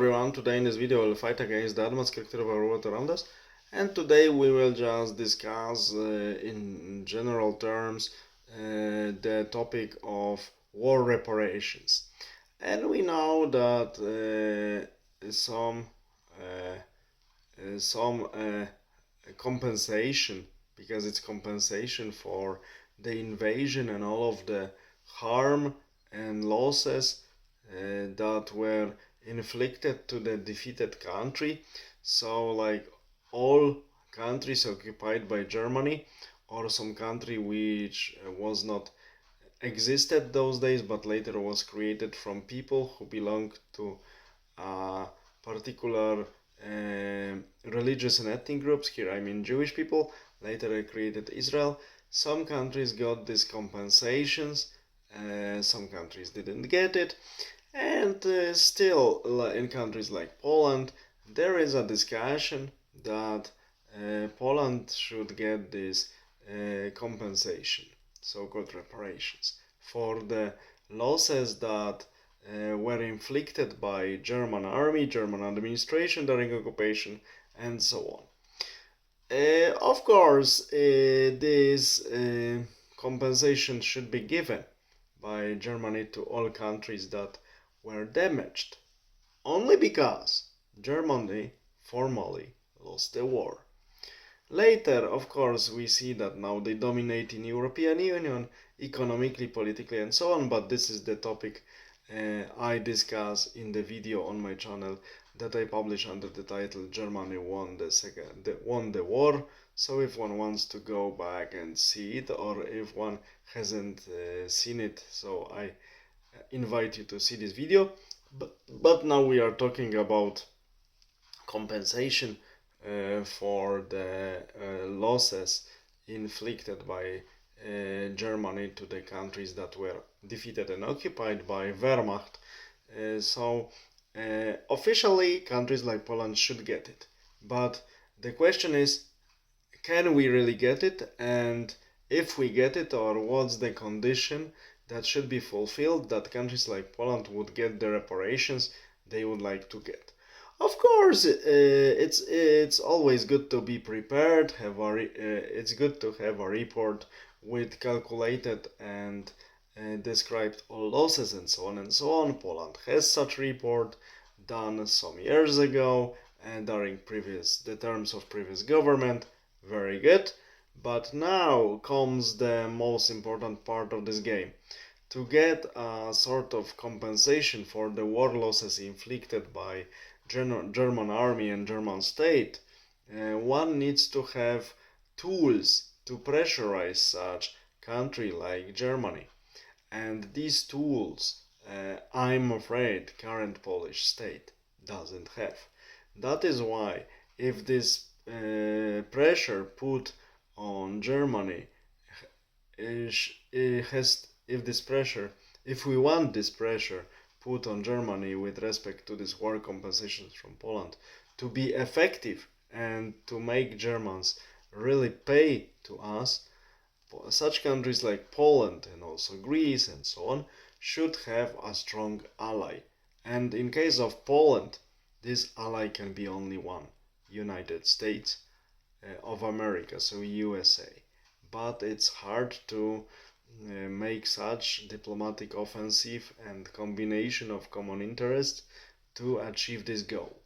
everyone, today in this video we'll fight against the advanced character of our world around us, and today we will just discuss in general terms the topic of war reparations. And we know that some compensation, because it's compensation for the invasion and all of the harm and losses that were inflicted to the defeated country. So like all countries occupied by Germany, or some country which was not existed those days but later was created from people who belonged to particular religious and ethnic groups. Here I mean Jewish people. Later I created Israel. Some countries got these compensations, some countries didn't get it, and still in countries like Poland there is a discussion that Poland should get this compensation, so-called reparations, for the losses that were inflicted by German army, German administration during occupation, and so on. Of course, this compensation should be given by Germany to all countries that were damaged, only because Germany formally lost the war. Later, of course, we see that now they dominate in European Union, economically, politically, and so on, but this is the topic I discuss in the video on my channel that I publish under the title Germany won the war. So if one wants to go back and see it, or if one hasn't seen it, so I invite you to see this video. But now we are talking about compensation for the losses inflicted by Germany to the countries that were defeated and occupied by Wehrmacht. Officially, countries like Poland should get it. But the question is, can we really get it? And if we get it, or what's the condition that should be fulfilled that countries like Poland would get the reparations they would like to get? Of course, it's always good to be prepared. It's good to have a report with calculated and described all losses and so on and so on. Poland has such report done some years ago and during the terms of previous government. Very good. But now comes the most important part of this game. To get a sort of compensation for the war losses inflicted by German army and German state, one needs to have tools to pressurize such country like Germany. And these tools, I'm afraid, current Polish state doesn't have. That is why, if this pressure put on Germany if we want this pressure put on Germany with respect to this war compensations from Poland to be effective and to make Germans really pay to us, such countries like Poland and also Greece and so on should have a strong ally. And in case of Poland, this ally can be only one: United States of America, so USA. But it's hard to make such diplomatic offensive and combination of common interests to achieve this goal.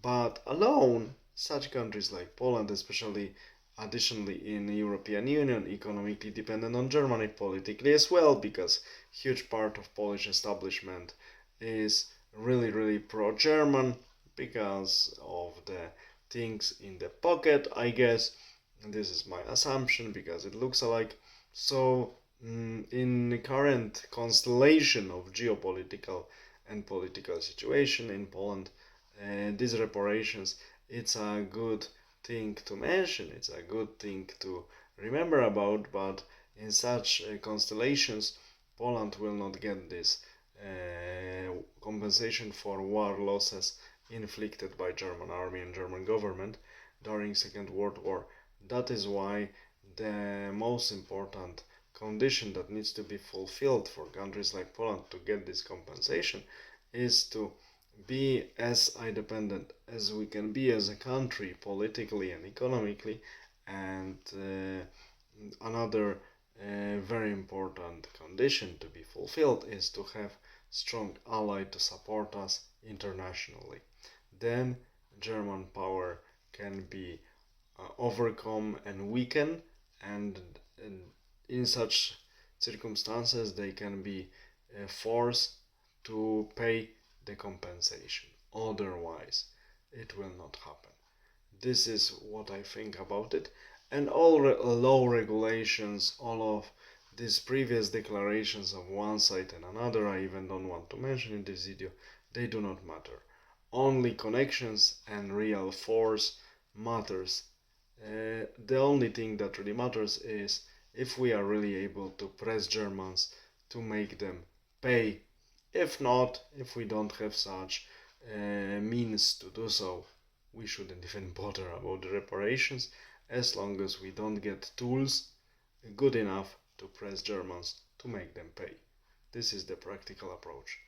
But alone, such countries like Poland, especially additionally in the European Union, economically dependent on Germany, politically as well, because huge part of Polish establishment is really pro-German because of the things in the pocket, I guess. This is my assumption because it looks alike. So in the current constellation of geopolitical and political situation in Poland, these reparations, it's a good thing to mention, it's a good thing to remember about, but in such constellations, Poland will not get this compensation for war losses inflicted by German army and German government during Second World War. That is why the most important condition that needs to be fulfilled for countries like Poland to get this compensation is to be as independent as we can be as a country, politically and economically. And another very important condition to be fulfilled is to have strong ally to support us internationally. Then German power can be overcome and weaken, and in such circumstances they can be forced to pay the compensation. Otherwise, it will not happen. This is what I think about it. And all law regulations, all of these previous declarations of one side and another, I even don't want to mention in this video, they do not matter. Only connections and real force matters. The only thing that really matters is if we are really able to press Germans to make them pay. If not, if we don't have such means to do so, we shouldn't even bother about the reparations, as long as we don't get tools good enough to press Germans to make them pay. This is the practical approach.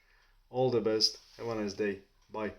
All the best, have a nice day, bye.